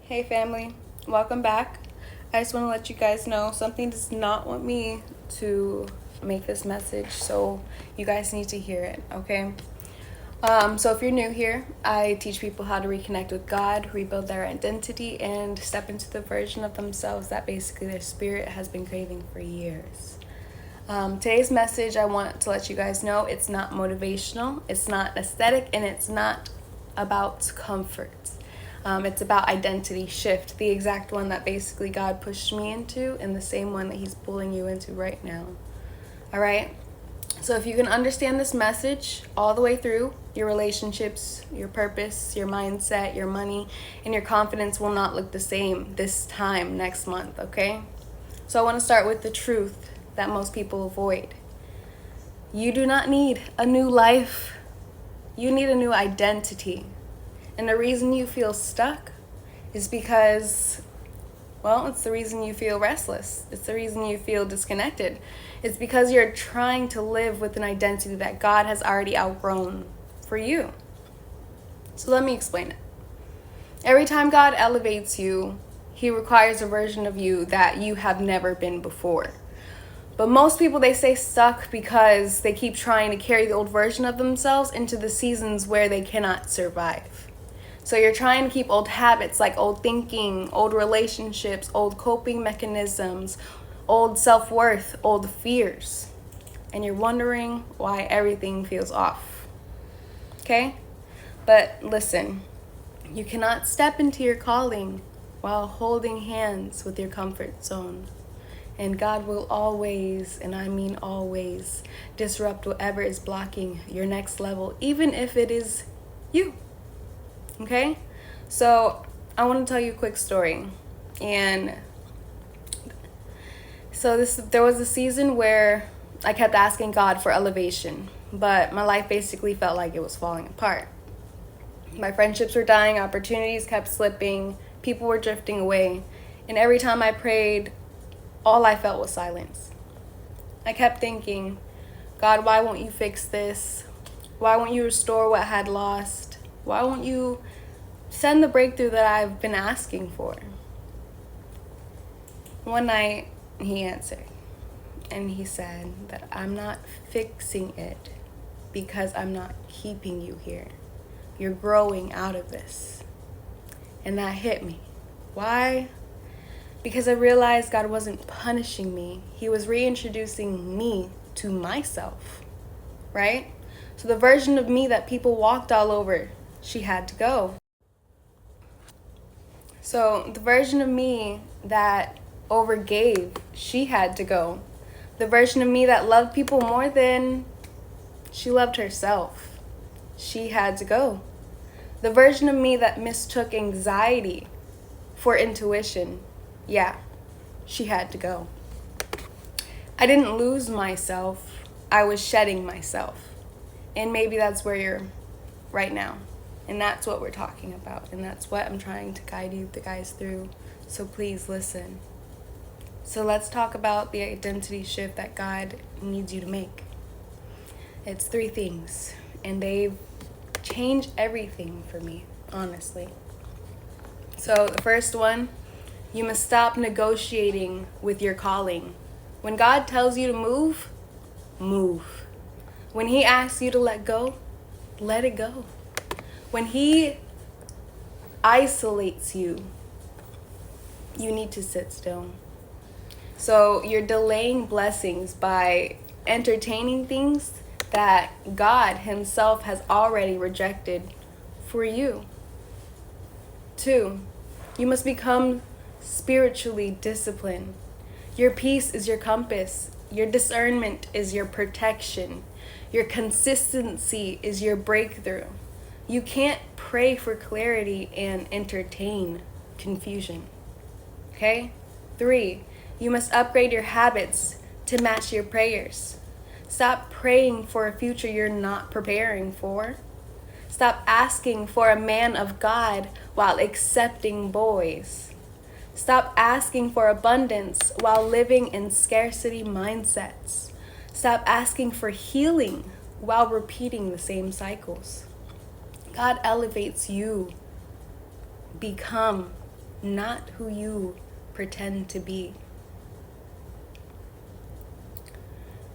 Hey family, welcome back. I just want to let you guys know something does not want me to make this message, so you guys need to hear it, okay? So if you're new here, I teach people how to reconnect with God, rebuild their identity, and step into the version of themselves that basically their spirit has been craving for years. Today's message, I want to let you guys know it's not motivational, it's not aesthetic, and it's not about comfort. It's about identity shift, the exact one that basically God pushed me into and the same one that he's pulling you into right now. All right? So if you can understand this message all the way through, your relationships, your purpose, your mindset, your money, and your confidence will not look the same this time next month, okay? So I want to start with the truth that most people avoid. You do not need a new life. You need a new identity. And the reason you feel stuck is because, well, it's the reason you feel restless. It's the reason you feel disconnected. It's because you're trying to live with an identity that God has already outgrown for you. So let me explain it. Every time God elevates you, he requires a version of you that you have never been before. But most people, they stay stuck because they keep trying to carry the old version of themselves into the seasons where they cannot survive. So you're trying to keep old habits like old thinking, old relationships, old coping mechanisms, old self-worth, old fears. And you're wondering why everything feels off. Okay? But listen, you cannot step into your calling while holding hands with your comfort zone. And God will always, and I mean always, disrupt whatever is blocking your next level, even if it is you. Okay? So I want to tell you a quick story. And so there was a season where I kept asking God for elevation, but my life basically felt like it was falling apart. My friendships were dying, opportunities kept slipping, people were drifting away, and every time I prayed, all I felt was silence. I kept thinking, God, why won't you fix this? Why won't you restore what I had lost? Why won't you send the breakthrough that I've been asking for? One night, he answered, and he said that I'm not fixing it because I'm not keeping you here. You're growing out of this. And that hit me. Why? Because I realized God wasn't punishing me. He was reintroducing me to myself, right? So the version of me that people walked all over, she had to go. So the version of me that overgave, she had to go. The version of me that loved people more than she loved herself, she had to go. The version of me that mistook anxiety for intuition, yeah, she had to go. I didn't lose myself. I was shedding myself. And maybe that's where you're right now. And that's what we're talking about. And that's what I'm trying to guide you guys through. So please listen. So let's talk about the identity shift that God needs you to make. It's 3 things. And they've changed everything for me, honestly. So the first one, you must stop negotiating with your calling. When God tells you to move, move. When he asks you to let go, let it go. When he isolates you, you need to sit still. So you're delaying blessings by entertaining things that God himself has already rejected for you. 2, you must become spiritually disciplined. Your peace is your compass. Your discernment is your protection. Your consistency is your breakthrough. You can't pray for clarity and entertain confusion. Okay? 3, you must upgrade your habits to match your prayers. Stop praying for a future you're not preparing for. Stop asking for a man of God while accepting boys. Stop asking for abundance while living in scarcity mindsets. Stop asking for healing while repeating the same cycles. God elevates you. Become not who you pretend to be.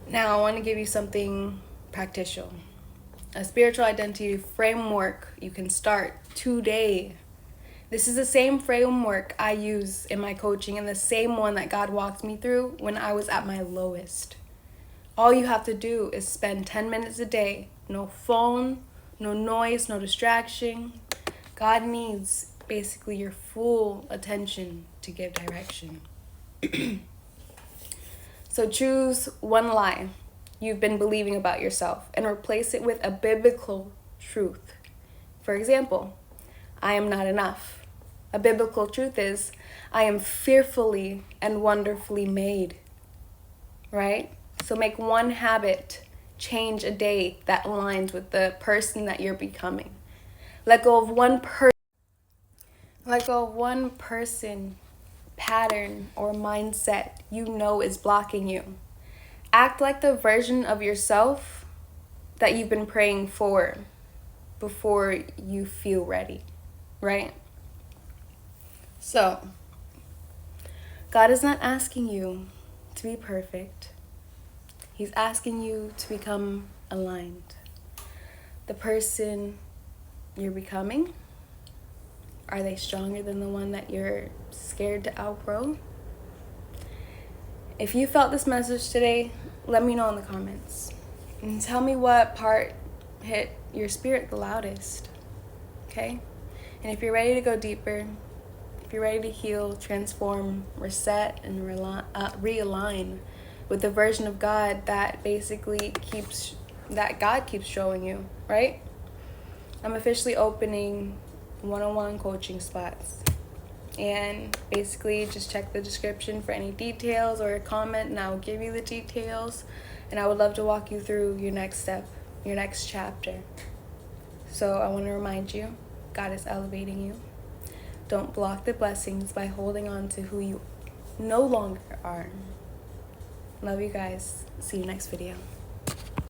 Now, I want to give you something practical. A spiritual identity framework you can start today. This is the same framework I use in my coaching and the same one that God walked me through when I was at my lowest. All you have to do is spend 10 minutes a day. No phone, no noise, no distraction. God needs basically your full attention to give direction. So choose one lie you've been believing about yourself and replace it with a biblical truth. For example, I am not enough. A biblical truth is, I am fearfully and wonderfully made. Right? So make one habit change a day that aligns with the person that you're becoming. Let go of one person, pattern, or mindset you know is blocking you. Act like the version of yourself that you've been praying for before you feel ready, right? So, God is not asking you to be perfect. He's asking you to become aligned. The person you're becoming, are they stronger than the one that you're scared to outgrow? If you felt this message today, let me know in the comments. And tell me what part hit your spirit the loudest. Okay? And if you're ready to go deeper, if you're ready to heal, transform, reset, and realign with the version of God that basically God keeps showing you, right? I'm officially opening one-on-one coaching spots. And basically just check the description for any details or a comment, and I'll give you the details. And I would love to walk you through your next step, your next chapter. So I want to remind you, God is elevating you. Don't block the blessings by holding on to who you no longer are. Love you guys. See you next video.